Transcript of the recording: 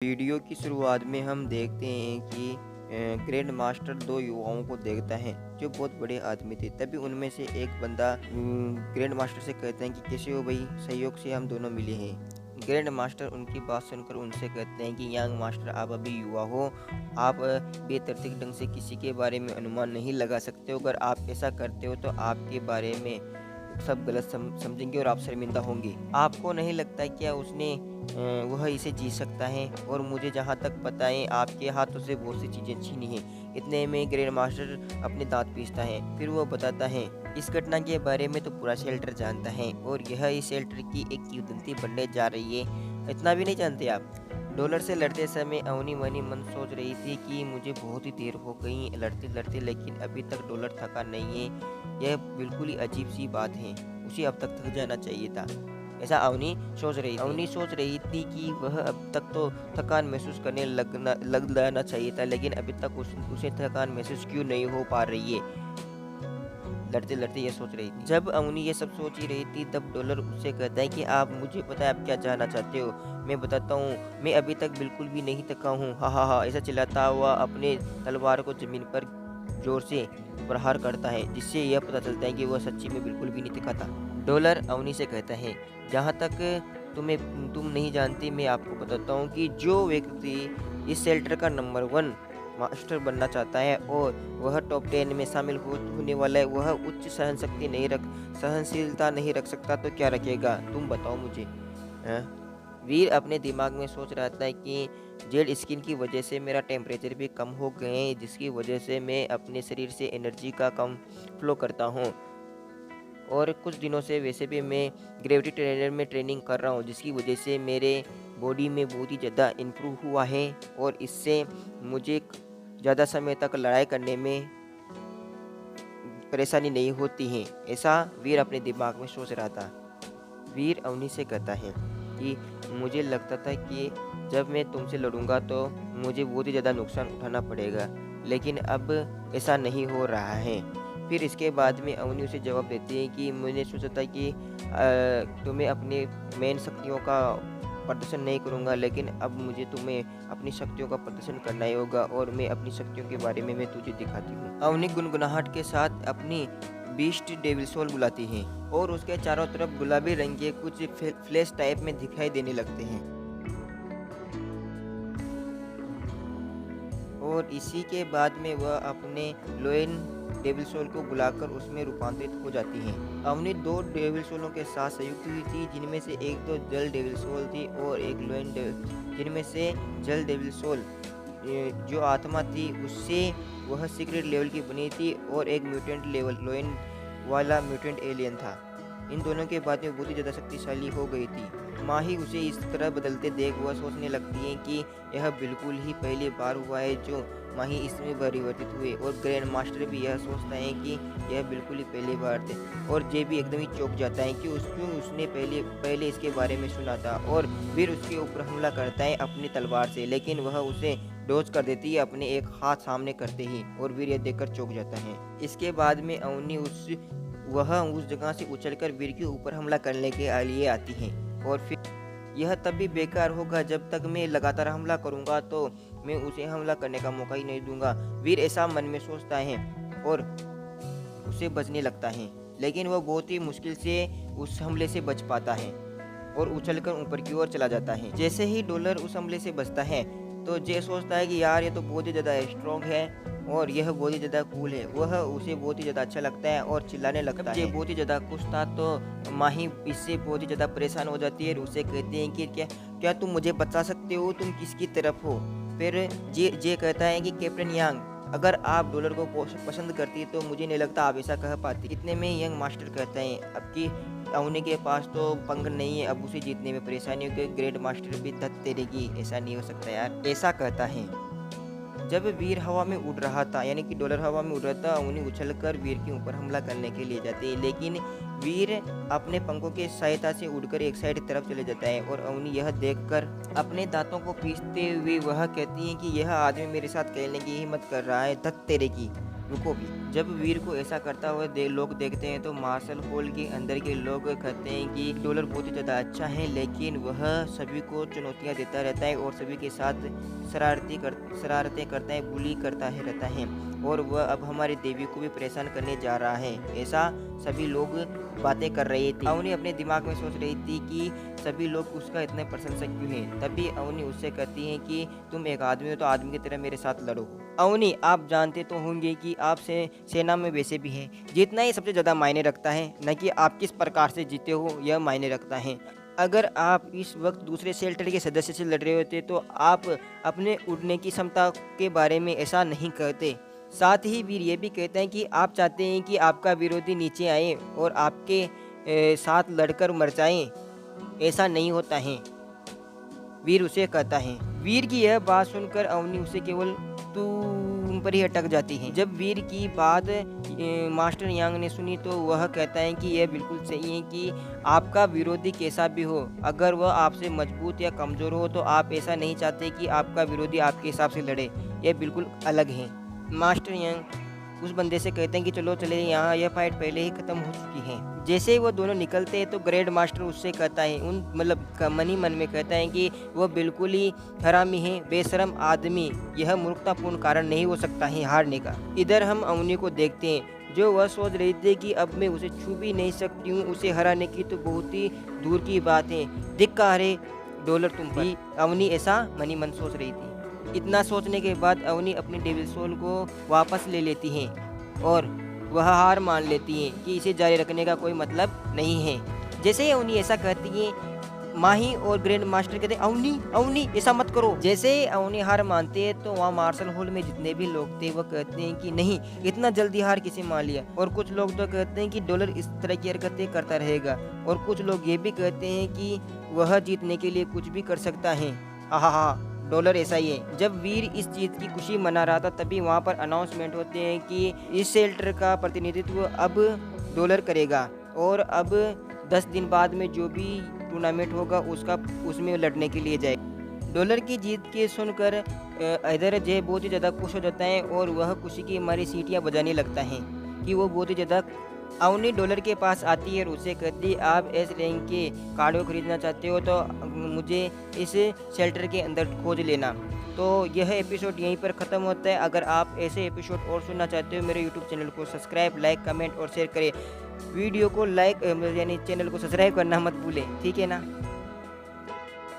Video की शुरुआत में हम देखते हैं कि ग्रैंड मास्टर दो युवाओं को देखता है जो बहुत बड़े आदमी थे। तभी उनमें से एक बंदा ग्रैंड मास्टर से कहता है कि कैसे हो भाई, सहयोग से हम दोनों मिले हैं। ग्रैंड मास्टर उनकी बात सुनकर उनसे कहते हैं कि यंग मास्टर, आप अभी युवा हो, आप बेतरतीब ढंग से किसी के बारे में अनुमान नहीं लगा सकते हो। अगर आप ऐसा करते हो तो आपके बारे में सब गलत समझेंगे और आप शर्मिंदा होंगे। आपको नहीं लगता क्या वह इसे जीत सकता है? और मुझे जहाँ तक पता है आपके हाथों से बहुत सी चीज़ें छीनी हैं। इतने में ग्रैंड मास्टर अपने दांत पीसता है। फिर वो बताता है इस घटना के बारे में तो पूरा शेल्टर जानता है और यह इस शेल्टर की एक किंवदंती बनने जा रही है। इतना भी नहीं जानते आप? डॉलर से लड़ते समय अवनी मनी मन सोच रही थी कि मुझे बहुत ही देर हो गई लड़ते लड़ते, लेकिन अभी तक डॉलर थका नहीं है। यह बिल्कुल ही अजीब सी बात है, उसे अब तक थक जाना चाहिए था। ऐसा अवनी सोच रही थी कि वह अब तक तो थकान महसूस करने लग जाना चाहिए था, लेकिन अभी तक उसे थकान महसूस क्यों नहीं हो पा रही है। लड़ते लड़ते ये सोच रही थी। जब अवनी ये सब सोच ही रही थी तब डॉलर उससे कहता है कि आप मुझे पता है आप क्या जानना चाहते हो, मैं बताता हूँ। मैं अभी तक बिल्कुल भी नहीं थका हूँ, हा हा हा, ऐसा चिल्लाता हुआ अपने तलवार को जमीन पर जोर से प्रहार करता है, जिससे यह पता चलता है कि वह सच्ची में बिल्कुल भी नहीं थका था। डॉलर अवनी से कहता है, जहाँ तक तुम नहीं जानती, मैं आपको बताता हूँ कि जो व्यक्ति इस शेल्टर का नंबर 1 मास्टर बनना चाहता है और वह टॉप 10 में शामिल होने वाला है, वह उच्च सहनशीलता नहीं रख सकता तो क्या रखेगा? तुम बताओ मुझे। वीर अपने दिमाग में सोच रहा था कि जेड स्किन की वजह से मेरा टेम्परेचर भी कम हो गए, जिसकी वजह से मैं अपने शरीर से एनर्जी का कम फ्लो करता हूँ। और कुछ दिनों से वैसे भी मैं ग्रेविटी ट्रेनर में ट्रेनिंग कर रहा हूँ, जिसकी वजह से मेरे बॉडी में बहुत ही ज़्यादा इम्प्रूव हुआ है और इससे मुझे ज़्यादा समय तक लड़ाई करने में परेशानी नहीं होती है। ऐसा वीर अपने दिमाग में सोच रहा था। वीर अवनी से कहता है कि मुझे लगता था कि जब मैं तुमसे लड़ूंगा तो मुझे बहुत ही ज़्यादा नुकसान उठाना पड़ेगा, लेकिन अब ऐसा नहीं हो रहा है। फिर इसके बाद में अवनी उसे जवाब देती है कि मैंने सोचा था कि तुम्हें अपने मेन शक्तियों का प्रदर्शन नहीं करूंगा, लेकिन अब मुझे तुम्हें अपनी शक्तियों का प्रदर्शन करना ही होगा और मैं अपनी शक्तियों के बारे में मैं तुझे दिखाती हूँ। अवनी गुनगुनाहट के साथ अपनी बीस्ट डेविल सोल बुलाती है और उसके चारों तरफ गुलाबी रंग के कुछ फ्लैश टाइप में दिखाई देने लगते हैं और इसी के बाद में वह अपने लोएन डेविल सोल को बुलाकर उसमें रूपांतरित हो जाती हैं। अवनी 2 डेविल सोलों के साथ संयुक्त हुई थी, जिनमें से एक तो जल डेविल सोल थी और एक लोएन जिनमें से जल डेविल सोल जो आत्मा थी उससे वह सीक्रेट लेवल की बनी थी और एक म्यूटेंट लेवल लोएन वाला म्यूटेंट एलियन था। इन दोनों के बाद में बहुत ही ज़्यादा शक्तिशाली हो गई थी। माही उसे इस तरह बदलते देख वह सोचने लगती है कि यह बिल्कुल ही पहली बार हुआ है जो माही इसमें परिवर्तित हुए और ग्रैंड मास्टर भी यह सोचता है कि यह बिल्कुल ही पहली बार थे और जे भी एकदम ही चौंक जाता है कि उसने पहले इसके बारे में सुना था और फिर उसके ऊपर हमला करता है अपनी तलवार से, लेकिन वह उसे डॉज कर देती है अपने एक हाथ सामने करते ही और वीर यह देखकर चौंक जाता है। इसके बाद में अवनी वह उस जगह से उछलकर वीर के ऊपर हमला करने के लिए आती है और फिर यह तब भी बेकार होगा जब तक मैं लगातार हमला करूंगा तो मैं उसे हमला करने का मौका ही नहीं दूंगा। वीर ऐसा मन में सोचता है और उसे बचने लगता है, लेकिन वह बहुत ही मुश्किल से उस हमले से बच पाता है और उछलकर ऊपर की ओर चला जाता है। जैसे ही डॉलर उस हमले से बचता है तो जे सोचता है कि यार ये तो बहुत ही ज़्यादा स्ट्रॉन्ग है और यह बहुत ही ज़्यादा कूल है। वह उसे बहुत ही ज़्यादा अच्छा लगता है और चिल्लाने लगता है। बहुत ही ज़्यादा खुश था तो माही इससे बहुत ही ज़्यादा परेशान हो जाती है और उसे कहते हैं कि क्या क्या तुम मुझे बता सकते हो तुम किसकी तरफ हो? फिर जे कहता है कि कैप्टन यांग, अगर आप डॉलर को पसंद करती तो मुझे नहीं लगता आप ऐसा कह पाती। इतने में यंग मास्टर कहता है अब की अवनी के पास तो पंख नहीं है, अब उसे जीतने में परेशानी होगी। ग्रेट मास्टर भी धत तेरेगी, ऐसा नहीं हो सकता यार, ऐसा कहता है। जब वीर हवा में उड़ रहा था यानी कि डॉलर हवा में उड़ रहा था, अवनी उछलकर वीर के ऊपर हमला करने के लिए जाते हैं, लेकिन वीर अपने पंखों की सहायता से उड़कर एक साइड तरफ चले जाता है और अवनी यह देखकर अपने दांतों को पीसते हुए वह कहती है कि यह आदमी मेरे साथ खेलने की हिम्मत कर रहा है, धत तेरे की। रुको भी। जब वीर को ऐसा करता हुआ लोग देखते हैं तो मार्शल हॉल के अंदर के लोग कहते हैं कि डॉलर बहुत ही ज़्यादा अच्छा है, लेकिन वह सभी को चुनौतियां देता रहता है और सभी के साथ शरारतें करता है, बुली करता है रहता है, और वह अब हमारी देवी को भी परेशान करने जा रहा है। ऐसा सभी लोग बातें कर रहे थे। अवनी अपने दिमाग में सोच रही थी कि सभी लोग उसका इतने प्रशंसक क्यों हैं। तभी अवनी उससे कहती है कि तुम एक आदमी हो तो आदमी की तरह मेरे साथ लड़ो। अवनी, आप जानते तो होंगे कि आप सेना में वैसे भी हैं, जीतना ही सबसे ज़्यादा मायने रखता है, न कि आप किस प्रकार से जीते हो यह मायने रखता है। अगर आप इस वक्त दूसरे शेल्टर के सदस्य से लड़ रहे होते तो आप अपने उड़ने की क्षमता के बारे में ऐसा नहीं कहते। साथ ही वीर ये भी कहते हैं कि आप चाहते हैं कि आपका विरोधी नीचे आए और आपके साथ लड़कर मर जाए। ऐसा नहीं होता है, वीर उसे कहता है। वीर की यह बात सुनकर अवनी उसे केवल तुम पर ही अटक जाती है। जब वीर की बात मास्टर यांग ने सुनी तो वह कहता है कि यह बिल्कुल सही है कि आपका विरोधी कैसा भी हो, अगर वह आपसे मजबूत या कमज़ोर हो तो आप ऐसा नहीं चाहते कि आपका विरोधी आपके हिसाब से लड़े। यह बिल्कुल अलग है। मास्टर यांग उस बंदे से कहते हैं कि चलो चले, यहाँ यह फाइट पहले ही खत्म हो चुकी है। जैसे ही वो दोनों निकलते हैं तो ग्रेड मास्टर उससे कहता है, मन ही मन में कहता है कि वह बिल्कुल ही हरामी है, बेशरम आदमी, यह मूर्खतापूर्ण कारण नहीं हो सकता है हारने का। इधर हम अवनी को देखते हैं जो वह सोच रही थी कि अब मैं उसे छू भी नहीं सकती हूँ, उसे हराने की तो बहुत ही दूर की बात है। धिक्कार है डॉलर तुम पर। अवनी ऐसा मन ही मन सोच रही थी। इतना सोचने के बाद अवनी अपनी डेविल सोल को वापस ले लेती हैं और वह हार मान लेती हैं कि इसे जारी रखने का कोई मतलब नहीं है। जैसे ही अवनी ऐसा कहती है, माही और ग्रैंड मास्टर कहते हैं अवनी अवनी ऐसा मत करो। जैसे ही अवनी हार मानते हैं तो वहाँ मार्शल हॉल में जितने भी लोग थे वह कहते हैं कि नहीं, इतना जल्दी हार किसे मान लिया। और कुछ लोग तो कहते हैं कि डॉलर इस तरह की हरकतें करता रहेगा, और कुछ लोग ये भी कहते हैं कि वह जीतने के लिए कुछ भी कर सकता है। हाँ, डॉलर ऐसा ही है। जब वीर इस चीज़ की खुशी मना रहा था तभी वहाँ पर अनाउंसमेंट होते हैं कि इस शेल्टर का प्रतिनिधित्व अब डॉलर करेगा, और अब 10 दिन बाद में जो भी टूर्नामेंट होगा उसमें लड़ने के लिए जाए। डॉलर की जीत के सुनकर इधर जय बहुत ही ज़्यादा खुश हो जाता है और वह खुशी की हमारी सीटियाँ बजाने लगता है कि वो बहुत ही ज़्यादा। अवनी डॉलर के पास आती है और उसे कहती है, आप एस रैंक के कार्ड को खरीदना चाहते हो तो मुझे इस शेल्टर के अंदर खोज लेना। तो यह एपिसोड यहीं पर ख़त्म होता है। अगर आप ऐसे एपिसोड और सुनना चाहते हो मेरे यूट्यूब चैनल को सब्सक्राइब, लाइक, कमेंट और शेयर करें। वीडियो को लाइक यानी चैनल को सब्सक्राइब करना मत भूलें, ठीक है ना।